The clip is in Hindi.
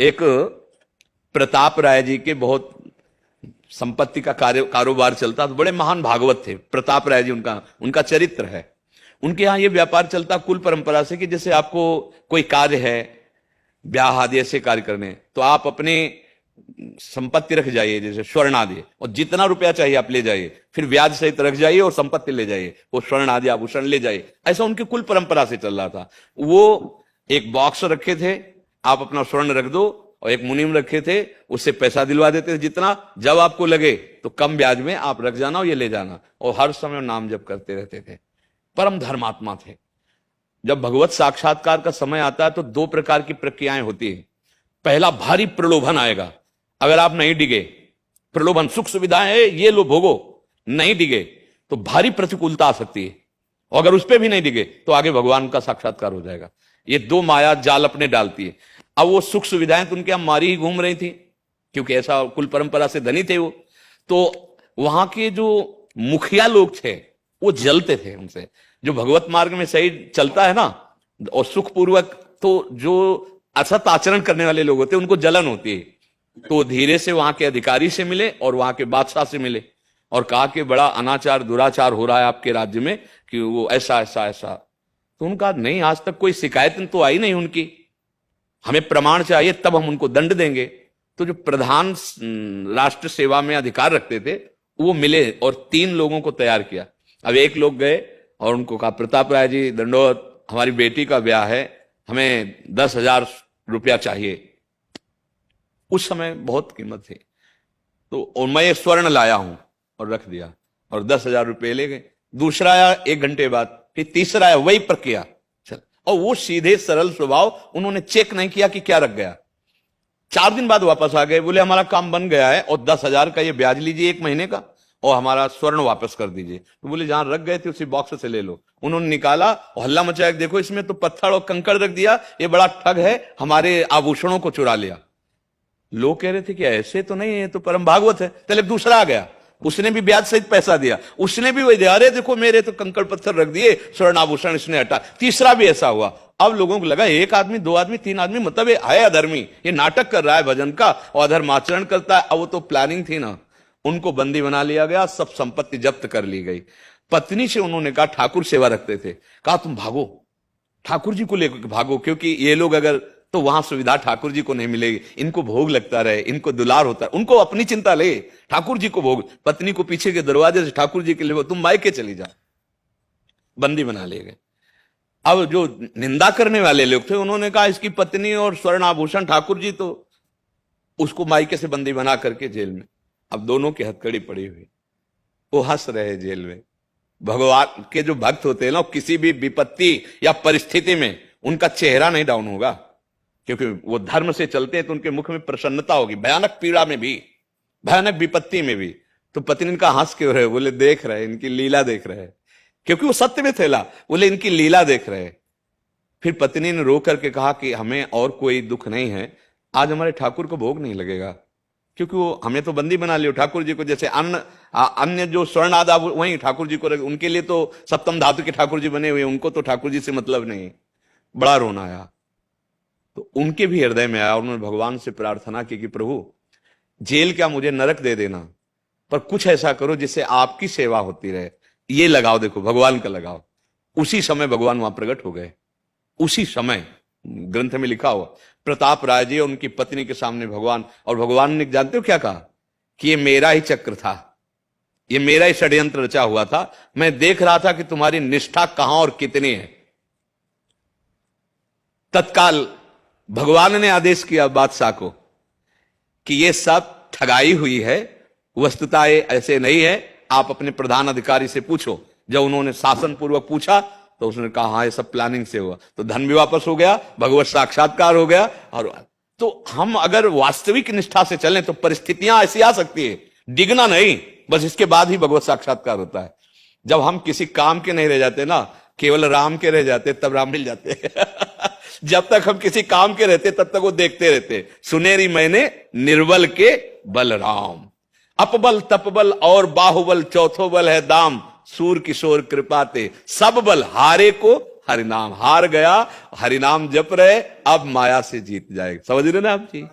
एक प्रताप राय जी के बहुत संपत्ति का कारोबार चलता, तो बड़े महान भागवत थे प्रताप राय जी, उनका उनका चरित्र है। उनके यहाँ ये व्यापार चलता कुल परंपरा से कि जैसे आपको कोई कार्य है, ब्याह आदि ऐसे कार्य करने, तो आप अपने संपत्ति रख जाइए, जैसे स्वर्ण आदि, और जितना रुपया चाहिए आप ले जाइए, फिर ब्याज सहित रख जाइए और संपत्ति ले जाइए, वो स्वर्ण आदि आभूषण ले जाइए। ऐसा उनकी कुल परंपरा से चल रहा था। वो एक बॉक्स रखे थे, आप अपना स्वर्ण रख दो, और एक मुनीम रखे थे, उससे पैसा दिलवा देते थे जितना, जब आपको लगे तो कम ब्याज में आप रख जाना और ये ले जाना, और हर समय नाम जप करते रहते थे। परम धर्मात्मा थे। जब भगवत साक्षात्कार का समय आता है तो दो प्रकार की प्रक्रियाएं होती है। पहला, भारी प्रलोभन आएगा, अगर आप नहीं डिगे, प्रलोभन सुख सुविधाएं है ये लो भोगो, नहीं डिगे तो भारी प्रतिकूलता आ सकती है, और अगर उस पर भी नहीं डिगे तो आगे भगवान का साक्षात्कार हो जाएगा। ये दो माया जाल अपने डालती है। अब वो सुख सुविधाएं तो उनके यहां मारी ही घूम रही थी, क्योंकि ऐसा कुल परंपरा से धनी थे वो, तो वहां के जो मुखिया लोग थे वो जलते थे उनसे। जो भगवत मार्ग में सही चलता है ना और सुखपूर्वक, तो जो असत आचरण करने वाले लोग होते हैं उनको जलन होती है। तो धीरे से वहां के अधिकारी से मिले और वहां के बादशाह से मिले और कहा कि बड़ा अनाचार दुराचार हो रहा है आपके राज्य में, कि वो ऐसा ऐसा ऐसा। तो उनका नहीं, आज तक कोई शिकायत तो आई नहीं उनकी, हमें प्रमाण चाहिए तब हम उनको दंड देंगे। तो जो प्रधान राष्ट्र सेवा में अधिकार रखते थे वो मिले और 3 लोगों को तैयार किया। अब एक लोग गए और उनको कहा, प्रताप राय जी दंडोत, हमारी बेटी का ब्याह है, हमें 10,000 रुपया चाहिए। उस समय बहुत कीमत थी, तो और मैं ये स्वर्ण लाया हूं और रख दिया, और 10,000 रुपये ले गए। दूसरा आया 1 घंटे बाद, फिर तीसरा आया, वही प्रक्रिया चल, और वो सीधे सरल स्वभाव, उन्होंने चेक नहीं किया कि क्या रख गया। 4 दिन बाद वापस आ गए, बोले हमारा काम बन गया है और 10,000 का ये ब्याज लीजिए 1 महीने का, और हमारा स्वर्ण वापस कर दीजिए। तो बोले जहां रख गए थे उसी बॉक्स से ले लो। उन्होंने निकाला और हल्ला मचाया, देखो इसमें तो पत्थर और कंकड़ रख दिया, ये बड़ा ठग है, हमारे आभूषणों को चुरा लिया। लोग कह रहे थे कि ऐसे तो नहीं है, तो परम भागवत है। चले दूसरा आ गया, उसने भी ब्याज सहित पैसा दिया, उसने भी वही दिया, अरे देखो मेरे तो कंकड़ पत्थर रख दिए, स्वर्ण आभूषण इसने हटा। तीसरा भी ऐसा हुआ। अब लोगों को लगा 1 आदमी 2 आदमी 3 आदमी, मतलब ये है अधर्मी, ये नाटक कर रहा है भजन का और अधर्माचरण करता है। अब वो तो प्लानिंग थी ना, उनको बंदी बना लिया गया, सब संपत्ति जब्त कर ली गई। पत्नी से उन्होंने कहा, ठाकुर सेवा रखते थे, कहा तुम भागो, ठाकुर जी को लेकर भागो, क्योंकि ये लोग अगर, तो वहां सुविधा ठाकुर जी को नहीं मिलेगी, इनको भोग लगता रहे, इनको दुलार होता है, उनको अपनी चिंता ले, ठाकुर जी को भोग। पत्नी को पीछे के दरवाजे से ठाकुर जी के लिए, तुम मायके चली जा, बंदी बना ले गए। अब जो निंदा करने वाले लोग थे उन्होंने कहा इसकी पत्नी और स्वर्ण आभूषण ठाकुर जी, तो उसको मायके से बंदी बना करके जेल में। अब दोनों की हथकड़ी पड़ी हुई, वो हंस रहे जेल में। भगवान के जो भक्त होते हैं ना, किसी भी विपत्ति या परिस्थिति में उनका चेहरा नहीं डाउन होगा, क्योंकि वो धर्म से चलते हैं, तो उनके मुख में प्रसन्नता होगी, भयानक पीड़ा में भी, भयानक विपत्ति में भी। तो पत्नी का हंस क्यों रहे? बोले देख रहे, इनकी लीला देख रहे, क्योंकि वो सत्य में थे। बोले इनकी लीला देख रहे। फिर पत्नी ने रो करके कहा कि हमें और कोई दुख नहीं है, आज हमारे ठाकुर को भोग नहीं लगेगा, क्योंकि वो हमें तो बंदी बना लियो ठाकुर जी को। जैसे अन्य जो स्वर्ण आदि वही ठाकुर जी को रखे, उनके लिए तो सप्तम धातु के ठाकुर जी बने हुए, उनको तो ठाकुर जी से मतलब नहीं। बड़ा रोना आया, तो उनके भी हृदय में आया। उन्होंने भगवान से प्रार्थना की कि प्रभु जेल क्या, मुझे नरक दे देना, पर कुछ ऐसा करो जिससे आपकी सेवा होती रहे। ये लगाओ, देखो भगवान का लगाओ। उसी समय भगवान वहां प्रकट हो गए, उसी समय ग्रंथ में लिखा हुआ। प्रताप राय जी और उनकी पत्नी के सामने भगवान, और भगवान ने जानते हो क्या कहा? कि ये मेरा ही चक्र था, ये मेरा ही षड्यंत्र रचा हुआ था, मैं देख रहा था कि तुम्हारी निष्ठा कहां और कितनी है। तत्काल भगवान ने आदेश किया बादशाह को कि ये सब ठगाई हुई है, वस्तुतः ये ऐसे नहीं है, आप अपने प्रधान अधिकारी से पूछो। जब उन्होंने शासन पूर्वक पूछा तो उसने कहा हाँ ये सब प्लानिंग से हुआ। तो धन भी वापस हो गया, भगवत साक्षात्कार हो गया। और तो हम अगर वास्तविक निष्ठा से चलें तो परिस्थितियां ऐसी आ सकती है, डिगना नहीं, बस इसके बाद ही भगवत साक्षात्कार होता है। जब हम किसी काम के नहीं रह जाते ना, केवल राम के रह जाते, तब राम मिल जाते जब तक हम किसी काम के रहते तब तक वो देखते रहते। सुनेरी मैंने निर्बल के बलराम, अपबल तपबल और बाहुबल, चौथो बल है दाम, सूर किशोर कृपाते, सब बल हारे को हरिनाम, हार गया, हरिनाम जप रहे, अब माया से जीत जाएगा। समझ रहे ना आप जी?